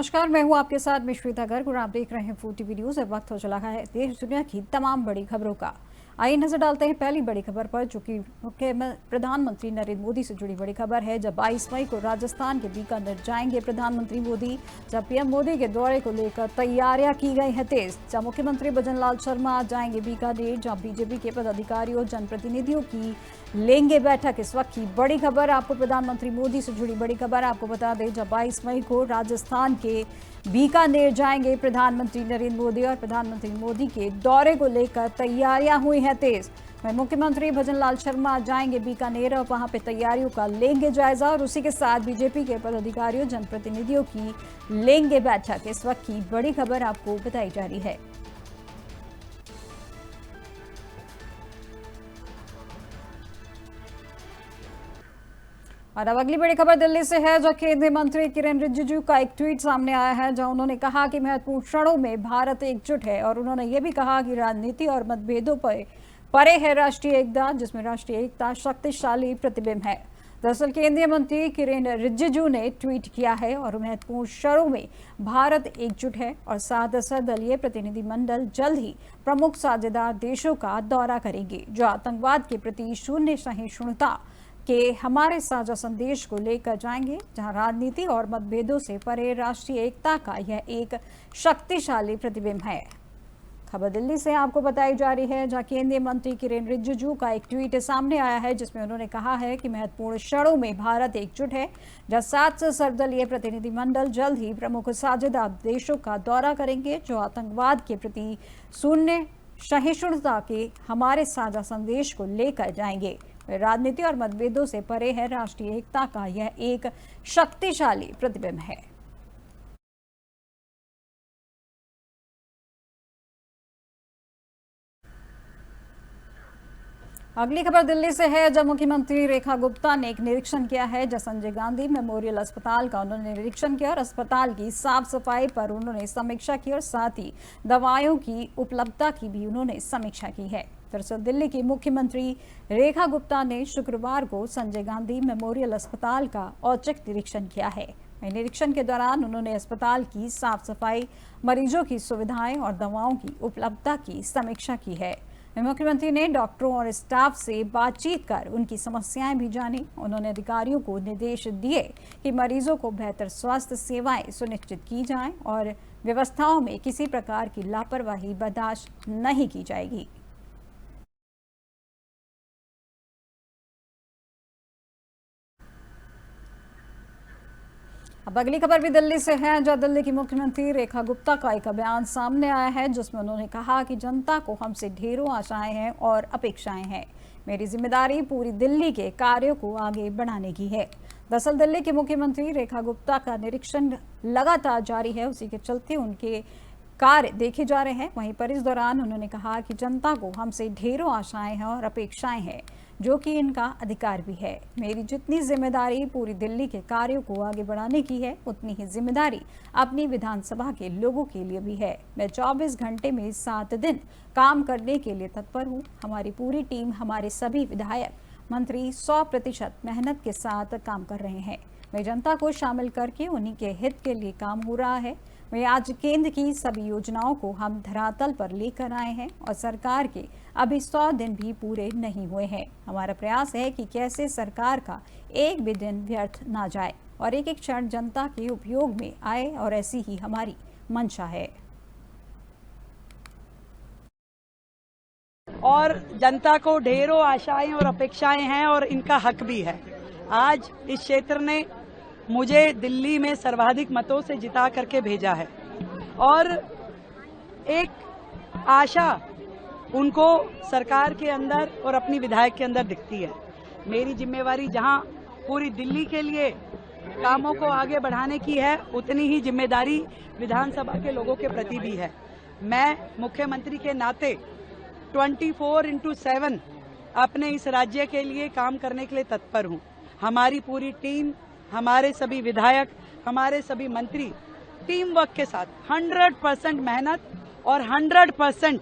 नमस्कार, मैं हूं आपके साथ मिश्रिता गर्ग और आप देख रहे हैं फूड टीवी न्यूज। अब वक्त हो चला है देश दुनिया की तमाम बड़ी खबरों का। आइए नजर डालते हैं पहली बड़ी खबर पर, जो कि प्रधानमंत्री नरेंद्र मोदी से जुड़ी बड़ी खबर है। जब 22 मई को राजस्थान के बीकानेर जाएंगे प्रधानमंत्री मोदी, जब पीएम मोदी के दौरे को लेकर तैयारियां की गई हैं तेज। जब मुख्यमंत्री भजनलाल शर्मा जाएंगे बीकानेर, जहां बीजेपी के पदाधिकारियों जनप्रतिनिधियों की लेंगे बैठक। इस वक्त की बड़ी खबर आपको प्रधानमंत्री मोदी से जुड़ी बड़ी खबर आपको बता दें, जब 22 मई को राजस्थान के बीकानेर जाएंगे प्रधानमंत्री नरेंद्र मोदी और प्रधानमंत्री मोदी के दौरे को लेकर तैयारियां हुई हैं तेज। मुख्यमंत्री भजनलाल शर्मा जाएंगे बीकानेर और वहां पे तैयारियों का लेंगे जायजा और उसी के साथ बीजेपी के पदाधिकारियों जनप्रतिनिधियों की लेंगे बैठक। इस वक्त की बड़ी खबर आपको बताई जा रही है। और अब अगली बड़ी खबर दिल्ली से है, जो केंद्रीय मंत्री किरेन रिजिजू का एक ट्वीट सामने आया है, जहां उन्होंने कहा कि महत्वपूर्ण क्षणों में भारत एकजुट है और उन्होंने ये भी कहा कि राजनीति और मतभेदों पर परे है राष्ट्रीय एकता, जिसमें राष्ट्रीय एकता शक्तिशाली प्रतिबिंब है। दरअसल केंद्रीय मंत्री किरेन रिजिजू ने ट्वीट किया है और महत्वपूर्ण क्षणों में भारत एकजुट है और 7 सर्वदलीय प्रतिनिधिमंडल जल्द ही प्रमुख साझेदार देशों का दौरा करेंगे, जो आतंकवाद के प्रति शून्य सहिष्णुता के हमारे साझा संदेश को लेकर जाएंगे, जहां राजनीति और मतभेदों से परे राष्ट्रीय एकता का यह एक शक्तिशाली प्रतिबिंब है। खबर दिल्ली से आपको बताई जा रही है, जहां केंद्रीय मंत्री किरेन रिजिजू का एक ट्वीट सामने आया है, जिसमें उन्होंने कहा है कि महत्वपूर्ण क्षणों में भारत एकजुट है, जहां 7 सर्वदलीय प्रतिनिधिमंडल जल्द ही प्रमुख साझेदार देशों का दौरा करेंगे, जो आतंकवाद के प्रति शून्य सहिष्णुता के हमारे साझा संदेश को लेकर जाएंगे। राजनीति और मतभेदों से परे है राष्ट्रीय एकता का यह एक शक्तिशाली प्रतिबिंब है। अगली खबर दिल्ली से है, जब मुख्यमंत्री रेखा गुप्ता ने एक निरीक्षण किया है, जब संजय गांधी मेमोरियल अस्पताल का उन्होंने निरीक्षण किया और अस्पताल की साफ सफाई पर उन्होंने समीक्षा की और साथ ही दवाइयों की उपलब्धता की भी उन्होंने समीक्षा की है। दरअसल दिल्ली की मुख्यमंत्री रेखा गुप्ता ने शुक्रवार को संजय गांधी मेमोरियल अस्पताल का औचक निरीक्षण किया है। निरीक्षण के दौरान उन्होंने अस्पताल की साफ सफाई, मरीजों की सुविधाएं और दवाओं की उपलब्धता की समीक्षा की है। मुख्यमंत्री ने डॉक्टरों और स्टाफ से बातचीत कर उनकी समस्याएं भी जानी। उन्होंने अधिकारियों को निर्देश दिए कि मरीजों को बेहतर स्वास्थ्य सेवाएं सुनिश्चित की जाएं और व्यवस्थाओं में किसी प्रकार की लापरवाही बर्दाश्त नहीं की जाएगी। अब अगली खबर भी दिल्ली से है, जहां दिल्ली की मुख्यमंत्री रेखा गुप्ता का एक बयान सामने आया है, जिसमें उन्होंने कहा कि जनता को हमसे ढेरों आशाएं हैं और अपेक्षाएं हैं। मेरी जिम्मेदारी पूरी दिल्ली के कार्यों को आगे बढ़ाने की है। दरअसल दिल्ली की मुख्यमंत्री रेखा गुप्ता का निरीक्षण लगातार जारी है, उसी के चलते उनके कार्य देखे जा रहे हैं। वहीं पर इस दौरान उन्होंने कहा कि जनता को हमसे ढेरों आशाएं हैं और अपेक्षाएं हैं, जो कि इनका अधिकार भी है। मेरी जितनी जिम्मेदारी पूरी दिल्ली के कार्यों को आगे बढ़ाने की है, उतनी ही जिम्मेदारी अपनी विधानसभा के लोगों के लिए भी है। मैं 24 घंटे में 7 दिन काम करने के लिए तत्पर हूँ। हमारी पूरी टीम, हमारे सभी विधायक मंत्री 100% मेहनत के साथ काम कर रहे हैं। मैं जनता को शामिल करके उन्हीं के हित के लिए काम हो रहा है। मैं आज केंद्र की सभी योजनाओं को हम धरातल पर लेकर आए हैं और सरकार के अभी 100 दिन भी पूरे नहीं हुए हैं। हमारा प्रयास है कि कैसे सरकार का एक भी दिन व्यर्थ ना जाए और एक एक क्षण जनता के उपयोग में आए, और ऐसी ही हमारी मंशा है। और जनता को ढेरों आशाएं और अपेक्षाएं हैं और इनका हक भी है। आज इस क्षेत्र ने मुझे दिल्ली में सर्वाधिक मतों से जिता करके भेजा है और एक आशा उनको सरकार के अंदर और अपनी विधायक के अंदर दिखती है। मेरी जिम्मेवारी जहां पूरी दिल्ली के लिए कामों को आगे बढ़ाने की है, उतनी ही जिम्मेदारी विधानसभा के लोगों के प्रति भी है। मैं मुख्यमंत्री के नाते 24/7 अपने इस राज्य के लिए काम करने के लिए तत्पर हूं। हमारी पूरी टीम, हमारे सभी विधायक, हमारे सभी मंत्री टीम वर्क के साथ 100% मेहनत और 100%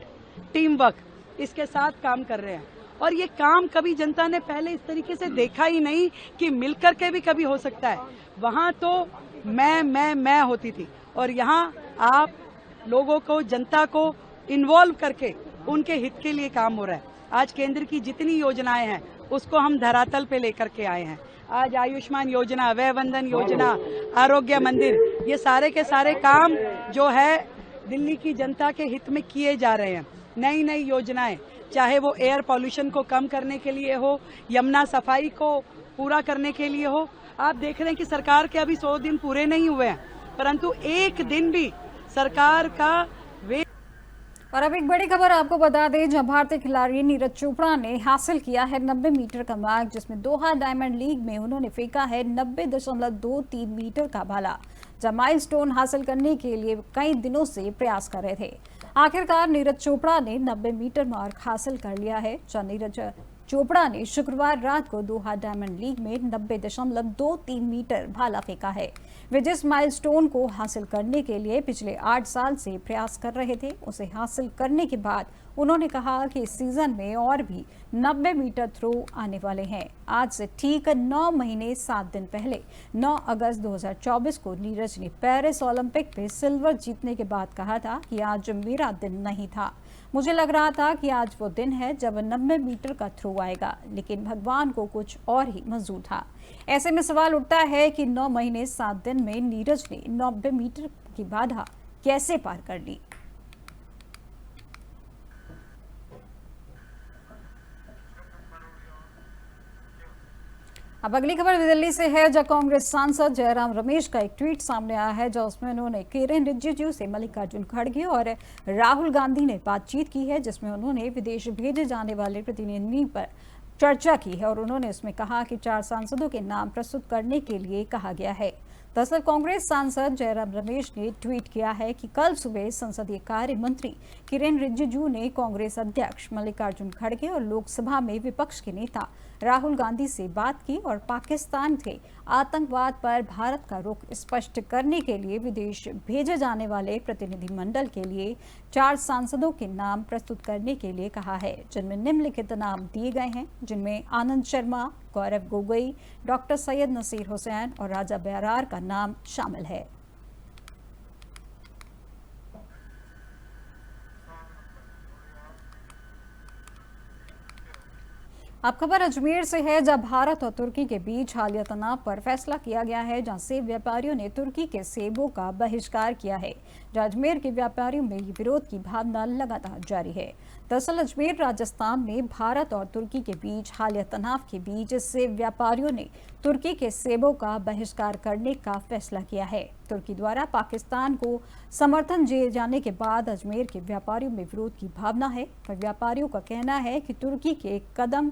टीम वर्क इसके साथ काम कर रहे हैं। और ये काम कभी जनता ने पहले इस तरीके से देखा ही नहीं कि मिलकर के भी कभी हो सकता है। वहां तो मैं होती थी और यहाँ आप लोगों को, जनता को इन्वॉल्व करके उनके हित के लिए काम हो रहा है। आज केंद्र की जितनी योजनाएं हैं उसको हम धरातल पे लेकर के आए हैं। आज आयुष्मान योजना, वय वंदन योजना, आरोग्य मंदिर, ये सारे के सारे काम जो है दिल्ली की जनता के हित में किए जा रहे हैं। नई नई योजनाएं, चाहे वो एयर पॉल्यूशन को कम करने के लिए हो, यमुना सफाई को पूरा करने के लिए हो। आप देख रहे हैं कि सरकार के अभी 100 दिन पूरे नहीं हुए हैं, परंतु एक दिन भी सरकार का और अब एक बड़ी खबर आपको बता दें, जहां भारतीय खिलाड़ी नीरज चोपड़ा ने हासिल किया है 90 मीटर का मार्क, जिसमें दोहा डायमंड लीग में उन्होंने फेंका है 90.23 मीटर का भाला, जहां माइलस्टोन हासिल करने के लिए कई दिनों से प्रयास कर रहे थे। आखिरकार नीरज चोपड़ा ने 90 मीटर मार्क हासिल कर लिया है। जहां नीरज चोपड़ा ने शुक्रवार रात को दोहा डायमंड लीग में 90.23 मीटर भाला फेंका है। वे जिस माइलस्टोन को हासिल करने के लिए पिछले 8 साल से प्रयास कर रहे थे, उसे हासिल करने के बाद उन्होंने कहा कि इस सीजन में और भी 90 मीटर थ्रो आने वाले हैं। आज से ठीक 9 महीने 7 दिन पहले 9 अगस्त 2024 को नीरज ने पेरिस ओलंपिक में सिल्वर जीतने के बाद कहा था कि आज मेरा दिन नहीं था। मुझे लग रहा था कि आज वो दिन है जब 90 मीटर का थ्रो आएगा, लेकिन भगवान को कुछ और ही मंजूर था। ऐसे में सवाल उठता है कि 9 महीने 7 दिन में नीरज ने 90 मीटर की बाधा कैसे पार कर ली। अब अगली खबर दिल्ली से है, जहां कांग्रेस सांसद जयराम रमेश का एक ट्वीट सामने आया है, जहां उसमें उन्होंने किरेन रिजिजू से मल्लिकार्जुन खड़गे और राहुल गांधी ने बातचीत की है, जिसमें उन्होंने विदेश भेजे जाने वाले प्रतिनिधि पर चर्चा की है और उन्होंने उसमें कहा कि 4 सांसदों के नाम प्रस्तुत करने के लिए कहा गया है। दरअसल कांग्रेस सांसद जयराम रमेश ने ट्वीट किया है कि कल सुबह संसदीय कार्य मंत्री किरेन रिजिजू ने कांग्रेस अध्यक्ष मल्लिकार्जुन खड़गे और लोकसभा में विपक्ष के नेता राहुल गांधी से बात की और पाकिस्तान के आतंकवाद पर भारत का रुख स्पष्ट करने के लिए विदेश भेजे जाने वाले प्रतिनिधिमंडल के लिए 4 सांसदों के नाम प्रस्तुत करने के लिए कहा है, जिनमें निम्नलिखित नाम दिए गए हैं, जिनमें आनंद शर्मा, गौरव गोगोई, डॉक्टर सैयद नसीर हुसैन और राजा बयारार का नाम शामिल है। अब खबर अजमेर से है, जहां भारत और तुर्की के बीच हालिया तनाव पर फैसला किया गया है, जहां सेब व्यापारियों ने तुर्की के सेबों का बहिष्कार किया है। जहां अजमेर के व्यापारियों में विरोध की भावना लगातार जारी है। दरअसल अजमेर राजस्थान में भारत और तुर्की के बीच हालिया तनाव के बीच सेब व्यापारियों ने तुर्की के सेबों का बहिष्कार करने का फैसला किया है। तुर्की द्वारा पाकिस्तान को समर्थन दिए जाने के बाद अजमेर के व्यापारियों में विरोध की भावना है। व्यापारियों का कहना है कि तुर्की के कदम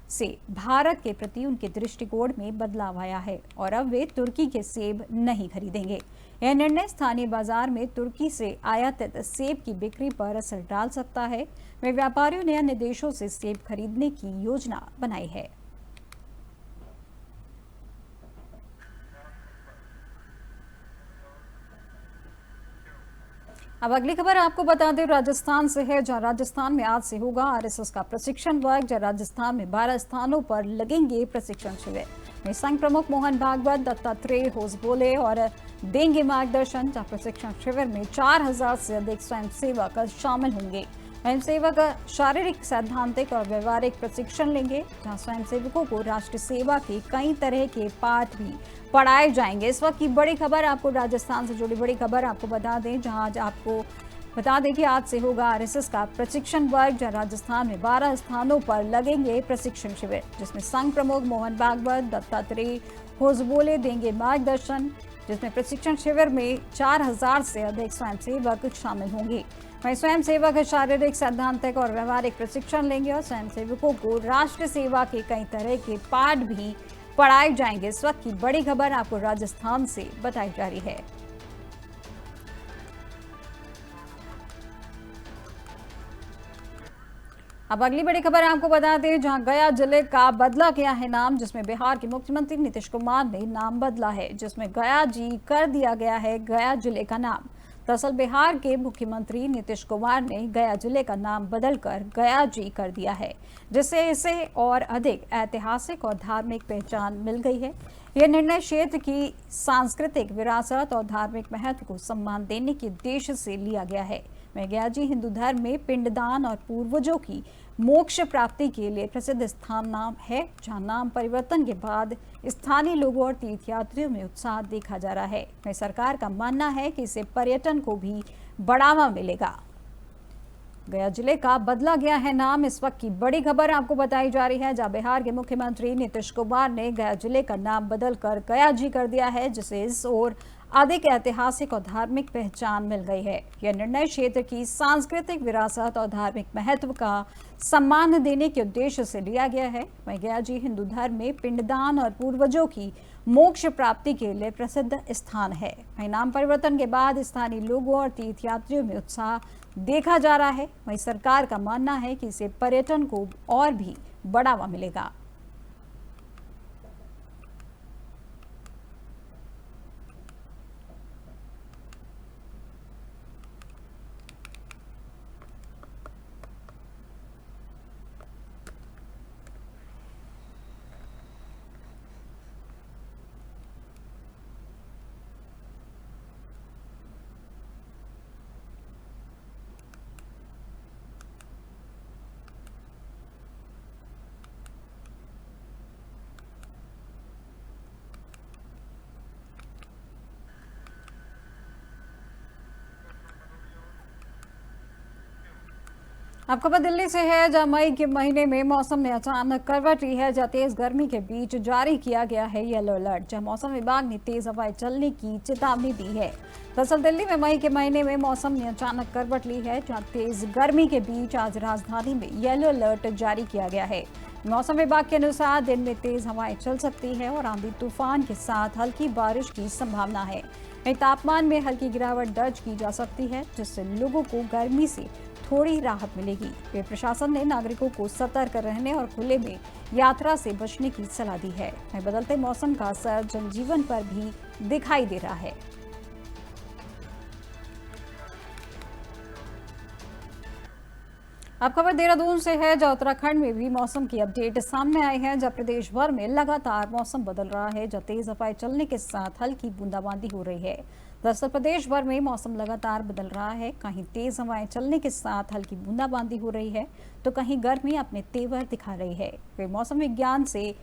से भारत के प्रति उनके दृष्टिकोण में बदलाव आया है और अब वे तुर्की के सेब नहीं खरीदेंगे। यह निर्णय स्थानीय बाजार में तुर्की से आयातित सेब की बिक्री पर असर डाल सकता है। वे व्यापारियों ने अन्य देशों से सेब खरीदने की योजना बनाई है। अब अगली खबर आपको बता दें, राजस्थान से है, जहां राजस्थान में आज से होगा आरएसएस का प्रशिक्षण वर्ग। जहां राजस्थान में 12 स्थानों पर लगेंगे प्रशिक्षण शिविर में संघ प्रमुख मोहन भागवत, दत्तात्रेय होसबोले और देंगे मार्गदर्शन। जहां प्रशिक्षण शिविर में 4000 से अधिक स्वयंसेवक शामिल होंगे। स्वयंसेवक शारीरिक, सैद्धांतिक और व्यवहारिक प्रशिक्षण लेंगे, जहां स्वयंसेवकों को राष्ट्र सेवा के कई तरह के पाठ भी पढ़ाए जाएंगे। इस वक्त की बड़ी खबर, आपको राजस्थान से जुड़ी बड़ी खबर आपको बता दें, जहां आज आपको बता दें कि आज से होगा आरएसएस का प्रशिक्षण वर्ग। जहां राजस्थान में 12 स्थानों पर लगेंगे प्रशिक्षण शिविर, जिसमें संघ प्रमुख मोहन भागवत, दत्तात्रेय होसबोले देंगे मार्गदर्शन। जिसमें प्रशिक्षण शिविर में 4000 से अधिक स्वयंसेवक शामिल होंगे। वहीं स्वयंसेवक शारीरिक, सैद्धांतिक और व्यवहारिक प्रशिक्षण लेंगे और स्वयंसेवकों को राष्ट्र सेवा के कई तरह के पाठ भी पढ़ाए जाएंगे। इस वक्त की बड़ी खबर आपको राजस्थान से बताई जा रही है। अब अगली बड़ी खबर आपको बता दें, जहां गया जिले का बदला गया है नाम, जिसमें बिहार के मुख्यमंत्री नीतीश कुमार ने नाम बदला है, जिसमें गया जी कर दिया गया है गया जिले का नाम। दरअसल बिहार के मुख्यमंत्री नीतीश कुमार ने गया जिले का नाम बदलकर गया जी कर दिया है, जिससे इसे और अधिक ऐतिहासिक और धार्मिक पहचान मिल गई है। यह निर्णय क्षेत्र की सांस्कृतिक विरासत और धार्मिक महत्व को सम्मान देने के उद्देश्य से लिया गया है। गया जी हिंदू धर्म में पिंडदान और पूर्वजों की मोक्ष प्राप्ति के लिए प्रसिद्ध स्थान नाम है, जहां नाम परिवर्तन के बाद स्थानीय लोगों और तीर्थयात्रियों में उत्साह देखा जा रहा है। वहीं सरकार का मानना है कि इससे पर्यटन को भी बढ़ावा मिलेगा। गया जिले का बदला गया है नाम, इस वक्त की बड़ी खबर आपको बताई जा रही है, जहां बिहार के मुख्यमंत्री नीतीश कुमार ने गया जिले का नाम बदलकर गया जी कर दिया है, जिससे इस ओर अधिक ऐतिहासिक और धार्मिक पहचान मिल गई है। यह निर्णय क्षेत्र की सांस्कृतिक विरासत और धार्मिक महत्व का सम्मान देने के उद्देश्य से लिया गया है। वहीं गया जी हिंदू धर्म में पिंडदान और पूर्वजों की मोक्ष प्राप्ति के लिए प्रसिद्ध स्थान है। वहीं नाम परिवर्तन के बाद स्थानीय लोगों और तीर्थयात्रियों में उत्साह देखा जा रहा है। वहीं सरकार का मानना है कि इससे पर्यटन को और भी बढ़ावा मिलेगा। आपको खबर दिल्ली से है, जहां मई के महीने में मौसम ने अचानक करवट ली है, जहां तेज गर्मी के बीच जारी किया गया है येलो अलर्ट, जहां मौसम विभाग ने तेज हवाएं चलने की चेतावनी दी है। दरअसल दिल्ली में मई के महीने में मौसम ने अचानक करवट ली है, जहां तेज गर्मी के बीच आज राजधानी में येलो अलर्ट जारी किया गया है। मौसम विभाग के अनुसार दिन में तेज हवाएं चल सकती है और आंधी तूफान के साथ हल्की बारिश की संभावना है। तापमान में हल्की गिरावट दर्ज की जा सकती है, जिससे लोगों को गर्मी से थोड़ी राहत मिलेगी। वे प्रशासन ने नागरिकों को सतर्क रहने और खुले में यात्रा से बचने की सलाह दी है। बदलते मौसम का असर जनजीवन पर भी दिखाई दे रहा है। अब खबर देहरादून से है, जहां उत्तराखंड में भी मौसम की अपडेट सामने आई है, जहां प्रदेश भर में लगातार मौसम बदल रहा है, जहां तेज हवाएं चलने के साथ हल्की बूंदाबांदी हो रही है। दरअसल प्रदेश भर में मौसम लगातार बदल रहा है, कहीं तेज हवाएं चलने के साथ हल्की बूंदाबांदी हो रही है, तो कहीं गर्मी अपने तेवर दिखा रही है। वे मौसम विज्ञान से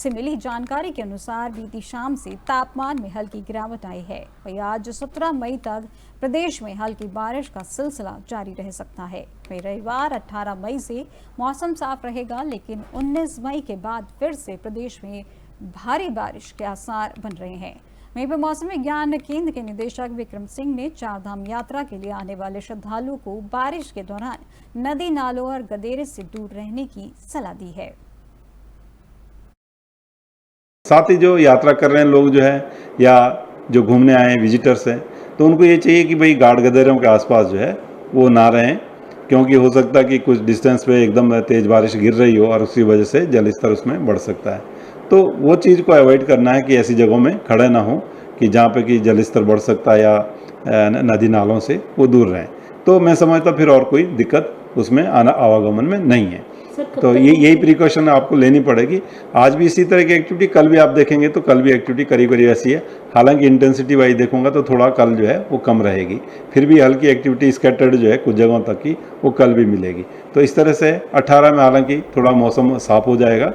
मिली जानकारी के अनुसार बीती शाम से तापमान में हल्की गिरावट आई है। वही आज 17 मई तक प्रदेश में हल्की बारिश का सिलसिला जारी रह सकता है। वही रविवार 18 मई से मौसम साफ रहेगा, लेकिन 19 मई के बाद फिर से प्रदेश में भारी बारिश के आसार बन रहे हैं। वहीं पर मौसम विज्ञान केंद्र के निदेशक विक्रम सिंह ने चारधाम यात्रा के लिए आने वाले श्रद्धालुओं को बारिश के दौरान नदी नालों और गदेरे से दूर रहने की सलाह दी है। साथ ही जो यात्रा कर रहे हैं लोग जो है या जो घूमने आए हैं विजिटर्स हैं, तो उनको ये चाहिए कि भाई गाढ़ गदेरों के आसपास जो है वो ना रहें, क्योंकि हो सकता है कि कुछ डिस्टेंस पे एकदम तेज़ बारिश गिर रही हो और उसकी वजह से जल स्तर उसमें बढ़ सकता है। तो वो चीज़ को अवॉइड करना है कि ऐसी जगहों में खड़े ना हो कि जहाँ पे कि जल स्तर बढ़ सकता है या नदी नालों से वो दूर रहें। तो मैं समझता फिर और कोई दिक्कत उसमें आवागमन में नहीं है। तो यही प्रिकॉशन आपको लेनी पड़ेगी। आज भी इसी तरह की एक्टिविटी, कल भी आप देखेंगे तो कल भी एक्टिविटी करीब करीब ऐसी है। हालांकि इंटेंसिटी वाइज देखूंगा तो थोड़ा कल जो है वो कम रहेगी, फिर भी हल्की एक्टिविटी स्कैटर्ड जो है कुछ जगहों तक की वो कल भी मिलेगी। तो इस तरह से 18 में हालांकि थोड़ा मौसम साफ हो जाएगा।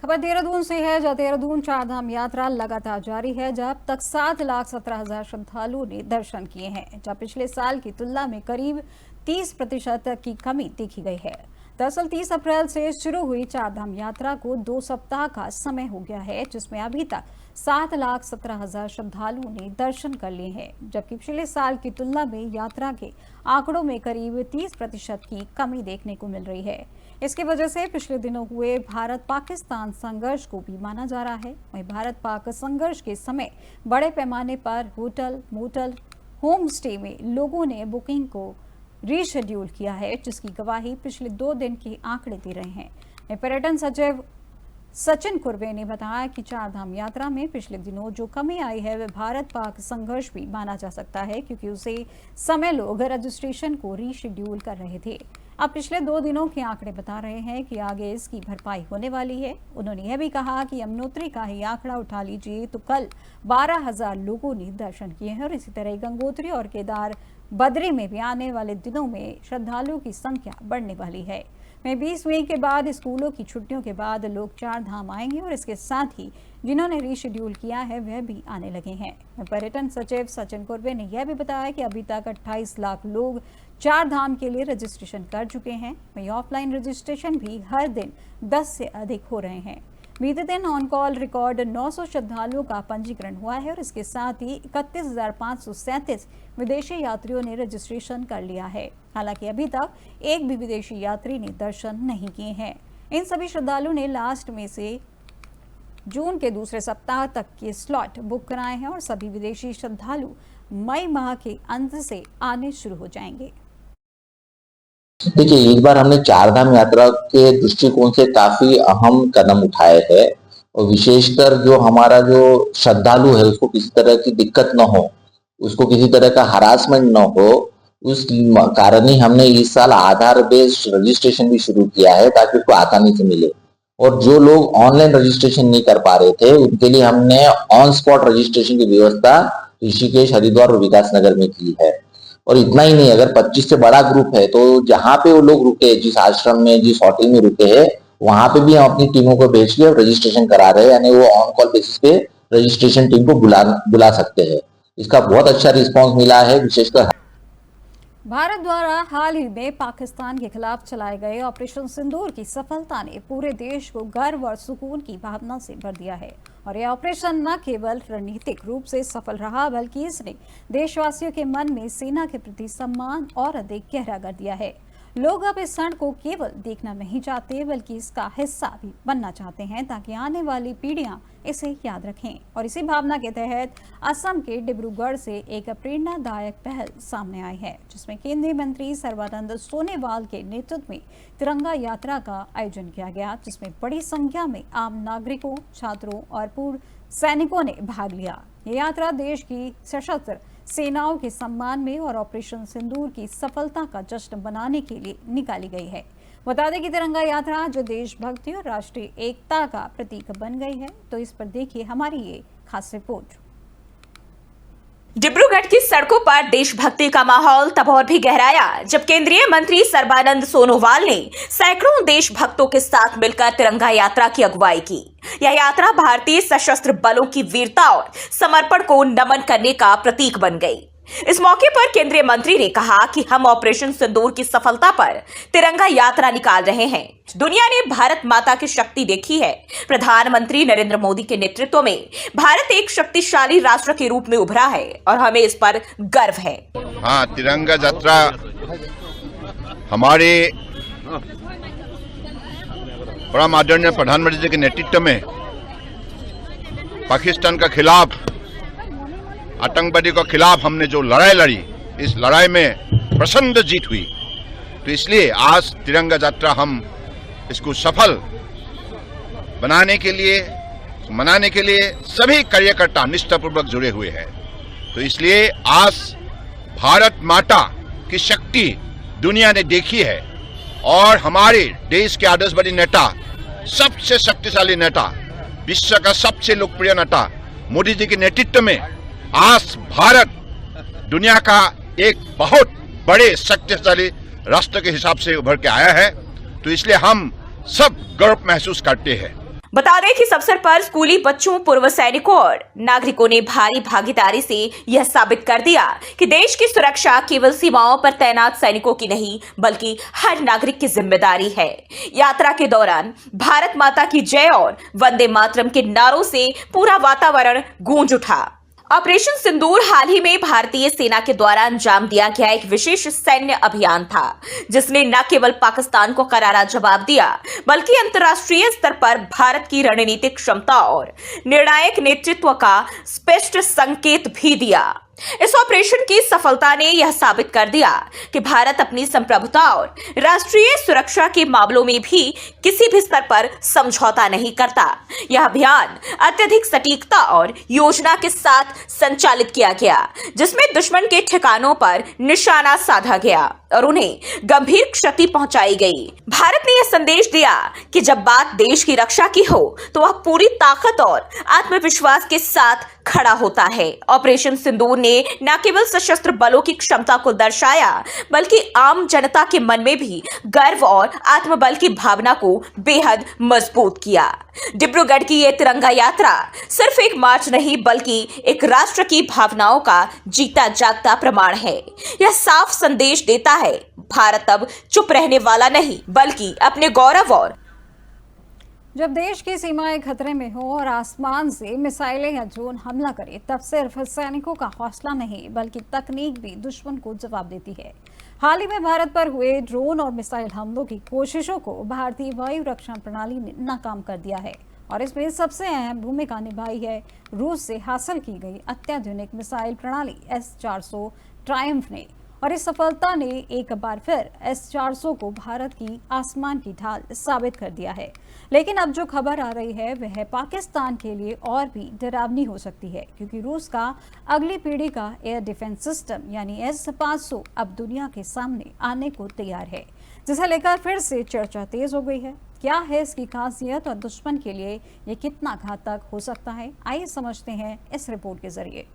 खबर देहरादून से है, जहां देहरादून चारधाम यात्रा लगातार जारी है, जहां अब तक 7,17,000 श्रद्धालुओं ने दर्शन किए हैं, जहां पिछले साल की तुलना में करीब 30% की कमी देखी गई है। दरअसल 30 अप्रैल से शुरू हुई चारधाम यात्रा को 2 सप्ताह का समय हो गया है, जिसमें अभी तक 7,17,000 श्रद्धालुओं ने दर्शन कर लिए हैं, जबकि पिछले साल की तुलना में यात्रा के आंकड़ों में करीब 30% की कमी देखने को मिल रही है। इसकी वजह से पिछले दिनों हुए भारत पाकिस्तान संघर्ष को भी माना जा रहा है। वहीं भारत पाक संघर्ष के समय बड़े पैमाने पर होटल, मोटल, होम स्टे में लोगों ने बुकिंग को रीशेड्यूल किया है, जिसकी गवाही पिछले 2 दिन के आंकड़े दे रहे हैं। पर्यटन सचिव सचिन कुर्वे ने बताया कि चारधाम यात्रा में पिछले दिनों जो कमी आई है वह भारत पाक संघर्ष भी माना जा सकता है, क्योंकि उसे समय लोग रजिस्ट्रेशन को रीशेड्यूल कर रहे थे। अब पिछले 2 दिनों के आंकड़े बता रहे हैं कि आगे इसकी भरपाई होने वाली है। उन्होंने यह भी कहा कि यमुनोत्री का ही आंकड़ा उठा लीजिए तो कल 12,000 लोगों ने दर्शन किए हैं और इसी तरह गंगोत्री और केदार बद्री में भी आने वाले दिनों में श्रद्धालुओं की संख्या बढ़ने वाली है। मैं 20 मई के बाद स्कूलों की छुट्टियों के बाद लोग चार धाम आएंगे और इसके साथ ही जिन्होंने रीशेड्यूल किया है वह भी आने लगे हैं। पर्यटन सचिव सचिन कुर्वे ने यह भी बताया कि अभी तक 28 लाख लोग चार धाम के लिए रजिस्ट्रेशन कर चुके हैं। वहीं ऑफलाइन रजिस्ट्रेशन भी हर दिन 10 से अधिक हो रहे हैं। बीते दिन ऑन कॉल रिकॉर्ड 900 श्रद्धालुओं का पंजीकरण हुआ है और इसके साथ ही 31,537 विदेशी यात्रियों ने रजिस्ट्रेशन कर लिया है। हालांकि अभी तक एक भी विदेशी यात्री ने दर्शन नहीं किए हैं। इन सभी श्रद्धालुओं ने लास्ट में से जून के दूसरे सप्ताह तक के स्लॉट बुक कराए हैं और सभी विदेशी श्रद्धालु मई माह के अंत से आने शुरू हो जाएंगे। देखिए, इस बार हमने चारधाम यात्रा के दृष्टिकोण से काफी अहम कदम उठाए हैं और विशेषकर जो हमारा जो श्रद्धालु है उसको किसी तरह की दिक्कत न हो, उसको किसी तरह का हरासमेंट न हो, उस कारण ही हमने इस साल आधार बेस्ड रजिस्ट्रेशन भी शुरू किया है ताकि उसको आसानी से मिले। और जो लोग ऑनलाइन रजिस्ट्रेशन नहीं कर पा रहे थे उनके लिए हमने ऑन स्पॉट रजिस्ट्रेशन की व्यवस्था ऋषिकेश, हरिद्वार और विकासनगर में की है। और इतना ही नहीं, अगर 25 से बड़ा ग्रुप है तो जहां पे वो लोग रुके, जिस आश्रम में, जिस होटल में रुके हैं, वहां पे भी हम अपनी टीमों को भेज के रजिस्ट्रेशन करा रहे हैं, यानी वो ऑन कॉल बेसिस पे रजिस्ट्रेशन टीम को बुला सकते हैं। इसका बहुत अच्छा रिस्पांस मिला है। विशेषकर भारत द्वारा हाल ही में पाकिस्तान के खिलाफ चलाए गए ऑपरेशन सिंदूर की सफलता ने पूरे देश को गर्व और सुकून की भावना से भर दिया है। और यह ऑपरेशन न केवल रणनीतिक रूप से सफल रहा बल्कि इसने देशवासियों के मन में सेना के प्रति सम्मान और अधिक गहरा कर दिया है। लोग अब इस क्षण को केवल देखना नहीं चाहते बल्कि इसका हिस्सा भी बनना चाहते हैं ताकि आने वाली पीढ़ियां इसे याद रखें। और इसी भावना के तहत असम के डिब्रूगढ़ से एक प्रेरणादायक पहल सामने आई है, जिसमें केंद्रीय मंत्री सर्बानंद सोनोवाल के नेतृत्व में तिरंगा यात्रा का आयोजन किया गया, जिसमें बड़ी संख्या में आम नागरिकों, छात्रों और पूर्व सैनिकों ने भाग लिया। ये यात्रा देश की सशस्त्र सेनाओं के सम्मान में और ऑपरेशन सिंदूर की सफलता का जश्न मनाने के लिए निकाली गई है। बता दें कि तिरंगा यात्रा जो देशभक्ति और राष्ट्रीय एकता का प्रतीक बन गई है। तो इस पर देखिए हमारी ये खास रिपोर्ट। डिब्रूगढ़ की सड़कों पर देशभक्ति का माहौल तब और भी गहराया जब केंद्रीय मंत्री सर्बानंद सोनोवाल ने सैकड़ों देशभक्तों के साथ मिलकर तिरंगा यात्रा की अगुवाई की। यह यात्रा भारतीय सशस्त्र बलों की वीरता और समर्पण को नमन करने का प्रतीक बन गई। इस मौके पर केंद्रीय मंत्री ने कहा कि हम ऑपरेशन सिंदूर की सफलता पर तिरंगा यात्रा निकाल रहे हैं। दुनिया ने भारत माता की शक्ति देखी है। प्रधानमंत्री नरेंद्र मोदी के नेतृत्व में भारत एक शक्तिशाली राष्ट्र के रूप में उभरा है और हमें इस पर गर्व है। हाँ, तिरंगा यात्रा हमारे परम आदरणीय प्रधानमंत्री जी के नेतृत्व में पाकिस्तान के खिलाफ, आतंकवादी के खिलाफ हमने जो लड़ाई लड़ी, इस लड़ाई में प्रचंड जीत हुई। तो इसलिए आज तिरंगा यात्रा हम इसको सफल बनाने के लिए, मनाने के लिए सभी कार्यकर्ता निष्ठापूर्वक जुड़े हुए हैं। तो इसलिए आज भारत माता की शक्ति दुनिया ने देखी है और हमारे देश के आदर्शवादी नेता, सबसे शक्तिशाली नेता, विश्व का सबसे लोकप्रिय नेता मोदी जी के नेतृत्व में आज भारत दुनिया का एक बहुत बड़े शक्तिशाली राष्ट्र के हिसाब से उभर के आया है। तो इसलिए हम सब गर्व महसूस करते हैं। बता दें कि इस अवसर पर स्कूली बच्चों, पूर्व सैनिकों और नागरिकों ने भारी भागीदारी से यह साबित कर दिया कि देश की सुरक्षा केवल सीमाओं पर तैनात सैनिकों की नहीं बल्कि हर नागरिक की जिम्मेदारी है। यात्रा के दौरान भारत माता की जय और वंदे मातरम के नारों से पूरा वातावरण गूंज उठा। ऑपरेशन सिंदूर हाल ही में भारतीय सेना के द्वारा अंजाम दिया गया एक विशेष सैन्य अभियान था, जिसने न केवल पाकिस्तान को करारा जवाब दिया बल्कि अंतर्राष्ट्रीय स्तर पर भारत की रणनीतिक क्षमता और निर्णायक नेतृत्व का स्पष्ट संकेत भी दिया। इस ऑपरेशन की सफलता ने यह साबित कर दिया कि भारत अपनी संप्रभुता और राष्ट्रीय सुरक्षा के मामलों में भी किसी भी स्तर पर समझौता नहीं करता। यह अभियान अत्यधिक सटीकता और योजना के साथ संचालित किया गया, जिसमें दुश्मन के ठिकानों पर निशाना साधा गया और उन्हें गंभीर क्षति पहुंचाई गई। भारत ने यह संदेश दिया कि जब बात देश की रक्षा की हो तो वह पूरी ताकत और आत्मविश्वास के साथ खड़ा होता है। ऑपरेशन सिंदूर ने न केवल सशस्त्र बलों की क्षमता को दर्शाया, बल्कि आम जनता के मन में भी गर्व और आत्मबल की भावना को बेहद मजबूत किया। डिब्रूगढ़ की यह तिरंगा यात्रा सिर्फ एक मार्च नहीं, बल्कि एक राष्ट्र की भावनाओं का जीता जागता प्रमाण है। यह साफ संदेश देता है, भारत अब चुप रहने वाला नहीं, बल्कि अपने गौरव और जब देश की सीमाएं खतरे में हो और आसमान से मिसाइलें या ड्रोन हमला करे, तब सिर्फ सैनिकों का हौसला नहीं, बल्कि तकनीक भी दुश्मन को जवाब देती है। हाल ही में भारत पर हुए ड्रोन और मिसाइल हमलों की कोशिशों को भारतीय वायु रक्षा प्रणाली ने नाकाम कर दिया है और इसमें सबसे अहम भूमिका निभाई है रूस से हासिल की गई अत्याधुनिक मिसाइल प्रणाली S-400 ट्रायम्फ ने। और इस सफलता ने एक बार फिर S-400 को भारत की आसमान की ढाल साबित कर दिया है। लेकिन अब जो खबर आ रही है वह पाकिस्तान के लिए और भी डरावनी हो सकती है, क्योंकि रूस का अगली पीढ़ी का एयर डिफेंस सिस्टम यानी S-500 अब दुनिया के सामने आने को तैयार है, जिसे लेकर फिर से चर्चा तेज हो गई है। क्या है इसकी खासियत और दुश्मन के लिए ये कितना घातक हो सकता है, आइए समझते हैं इस रिपोर्ट के जरिए।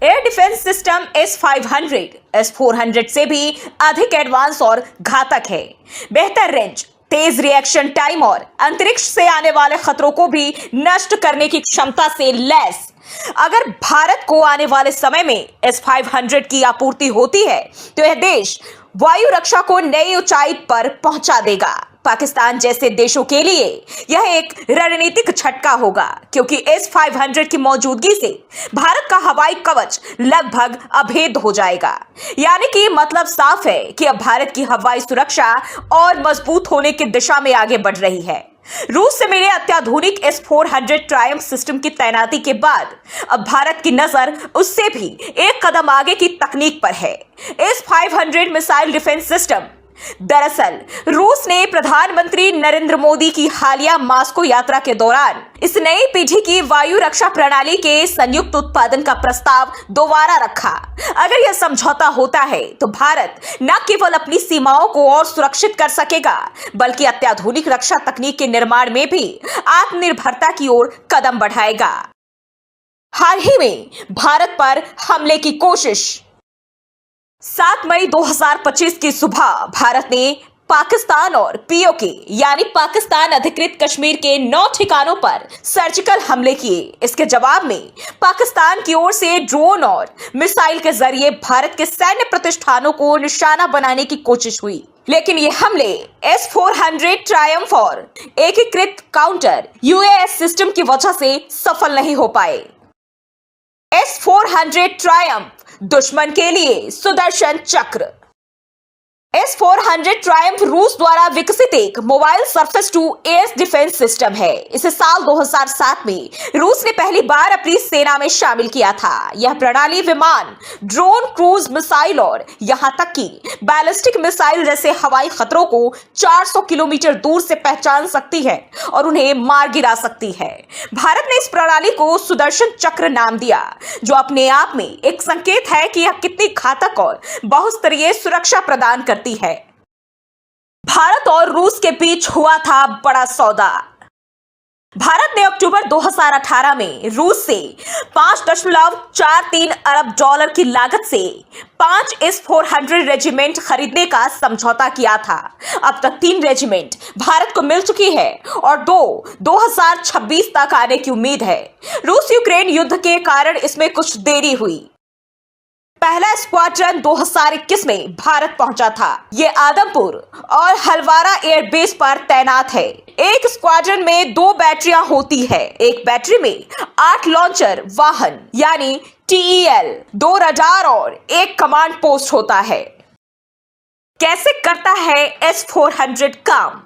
Air defence system S-500 S-400 से भी अधिक एडवांस और घातक है। बेहतर रेंज, तेज रिएक्शन टाइम और अंतरिक्ष से आने वाले खतरों को भी नष्ट करने की क्षमता से लैस। अगर भारत को आने वाले समय में S-500 की आपूर्ति होती है तो यह देश वायु रक्षा को नई ऊंचाई पर पहुंचा देगा। पाकिस्तान जैसे देशों के लिए यह एक रणनीतिक झटका होगा, क्योंकि S-500 की मौजूदगी से भारत का हवाई कवच लगभग अभेद्य हो जाएगा। यानी कि मतलब साफ है कि अब भारत की हवाई सुरक्षा और मजबूत होने की दिशा में आगे बढ़ रही है। रूस से मिले अत्याधुनिक S-400 ट्रायम्फ सिस्टम की तैनाती के बाद अब भारत की नजर उससे भी एक कदम आगे की तकनीक पर है, S-500 मिसाइल डिफेंस सिस्टम। दरअसल रूस ने प्रधानमंत्री नरेंद्र मोदी की हालिया मॉस्को यात्रा के दौरान इस नई पीढ़ी की वायु रक्षा प्रणाली के संयुक्त उत्पादन का प्रस्ताव दोबारा रखा। अगर यह समझौता होता है तो भारत न केवल अपनी सीमाओं को और सुरक्षित कर सकेगा, बल्कि अत्याधुनिक रक्षा तकनीक के निर्माण में भी आत्मनिर्भरता की ओर कदम बढ़ाएगा। हाल ही में भारत पर हमले की कोशिश। 7 मई 2025 की सुबह भारत ने पाकिस्तान और पीओके यानी पाकिस्तान अधिकृत कश्मीर के 9 ठिकानों पर सर्जिकल हमले किए। इसके जवाब में पाकिस्तान की ओर से ड्रोन और मिसाइल के जरिए भारत के सैन्य प्रतिष्ठानों को निशाना बनाने की कोशिश हुई, लेकिन ये हमले S-400 ट्रायम्फ और एकीकृत काउंटर UAS सिस्टम की वजह से सफल नहीं हो पाए। S-400 ट्रायम्फ दुश्मन के लिए सुदर्शन चक्र। S-400 ट्रायम्फ रूस द्वारा विकसित एक mobile surface to air defence system है। इसे साल 2007 में रूस ने पहली बार अपनी सेना में शामिल किया था। यह प्रणाली विमान, ड्रोन, क्रूज मिसाइल और यहां तक कि बैलिस्टिक मिसाइल जैसे हवाई खतरों को 400 किलोमीटर दूर से पहचान सकती है और उन्हें मार गिरा सकती है। भारत ने इस प्रणाली को सुदर्शन चक्र नाम दिया, जो अपने आप में एक संकेत है कि यह कितनी घातक और बहुस्तरीय सुरक्षा प्रदान करती है। भारत और रूस के बीच हुआ था बड़ा सौदा। भारत ने अक्टूबर 2018 में रूस से 5.43 अरब डॉलर की लागत से 5 S-400 रेजिमेंट खरीदने का समझौता किया था। अब तक 3 रेजिमेंट भारत को मिल चुकी है और 2026 तक आने की उम्मीद है। रूस यूक्रेन युद्ध के कारण इसमें कुछ देरी हुई। पहला स्क्वाड्रन 2021 में भारत पहुंचा था। ये आदमपुर और हलवारा एयरबेस पर तैनात है। एक स्क्वाड्रन में 2 बैटरियां होती है। एक बैटरी में 8 लॉन्चर वाहन यानी TEL, 2 रडार और 1 कमांड पोस्ट होता है। कैसे करता है S-400 काम?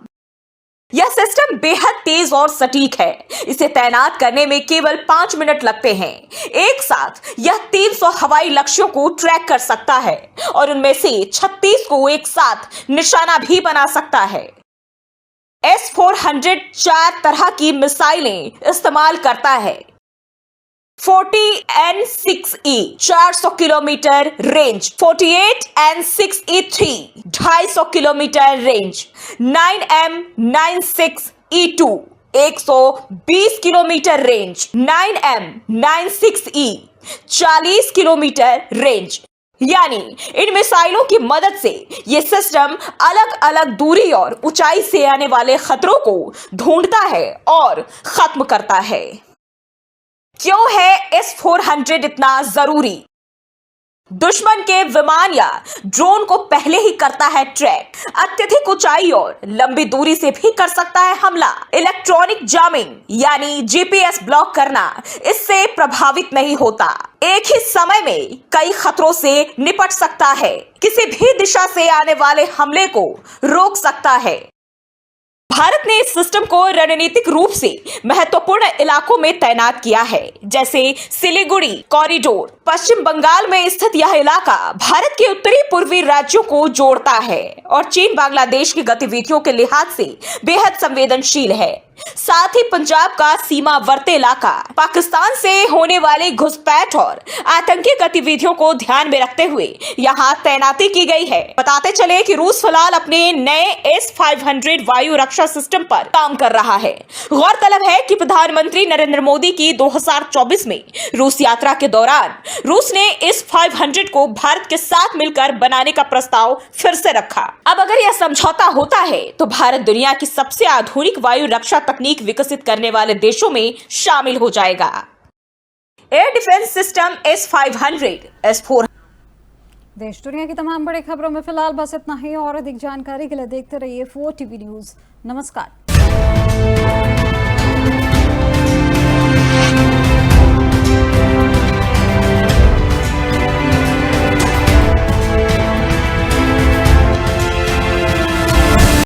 यह सिस्टम बेहद तेज और सटीक है। इसे तैनात करने में केवल 5 मिनट लगते हैं। एक साथ यह 300 हवाई लक्ष्यों को ट्रैक कर सकता है और उनमें से 36 को एक साथ निशाना भी बना सकता है। S-400 4 तरह की मिसाइलें इस्तेमाल करता है। 40N6E 400 kilometre range, 48N6E3 250 kilometre range, 9M96E2 120 kilometre range, 9M96E 40 kilometre range. यानी इन मिसाइलों की मदद से ये सिस्टम अलग अलग दूरी और ऊंचाई से आने वाले खतरों को ढूंढता है और खत्म करता है। क्यों है S-400 इतना जरूरी? दुश्मन के विमान या ड्रोन को पहले ही करता है ट्रैक, अत्यधिक ऊंचाई और लंबी दूरी से भी कर सकता है हमला। इलेक्ट्रॉनिक जामिंग यानी GPS ब्लॉक करना इससे प्रभावित नहीं होता। एक ही समय में कई खतरों से निपट सकता है, किसी भी दिशा से आने वाले हमले को रोक सकता है। भारत ने इस सिस्टम को रणनीतिक रूप से महत्वपूर्ण इलाकों में तैनात किया है, जैसे सिलीगुड़ी कॉरिडोर। पश्चिम बंगाल में स्थित यह इलाका भारत के उत्तरी पूर्वी राज्यों को जोड़ता है और चीन बांग्लादेश की गतिविधियों के लिहाज से बेहद संवेदनशील है। साथ ही पंजाब का सीमावर्ती इलाका पाकिस्तान से होने वाली घुसपैठ और आतंकी गतिविधियों को ध्यान में रखते हुए यहाँ तैनाती की गई है। बताते चले कि रूस फिलहाल अपने नए S-500 वायु रक्षा सिस्टम पर काम कर रहा है। गौरतलब है कि प्रधानमंत्री नरेंद्र मोदी की 2024 में रूस यात्रा के दौरान रूस ने इस 500 को भारत के साथ मिलकर बनाने का प्रस्ताव फिर से रखा। अब अगर यह समझौता होता है तो भारत दुनिया की सबसे आधुनिक वायु रक्षा तकनीक विकसित करने वाले देशों में शामिल हो जाएगा। Air defence system S-500 S-400। देश दुनिया की तमाम बड़ी खबरों में फिलहाल बस इतना ही और अधिक जानकारी के लिए देखते रहिए 4TV न्यूज़। नमस्कार।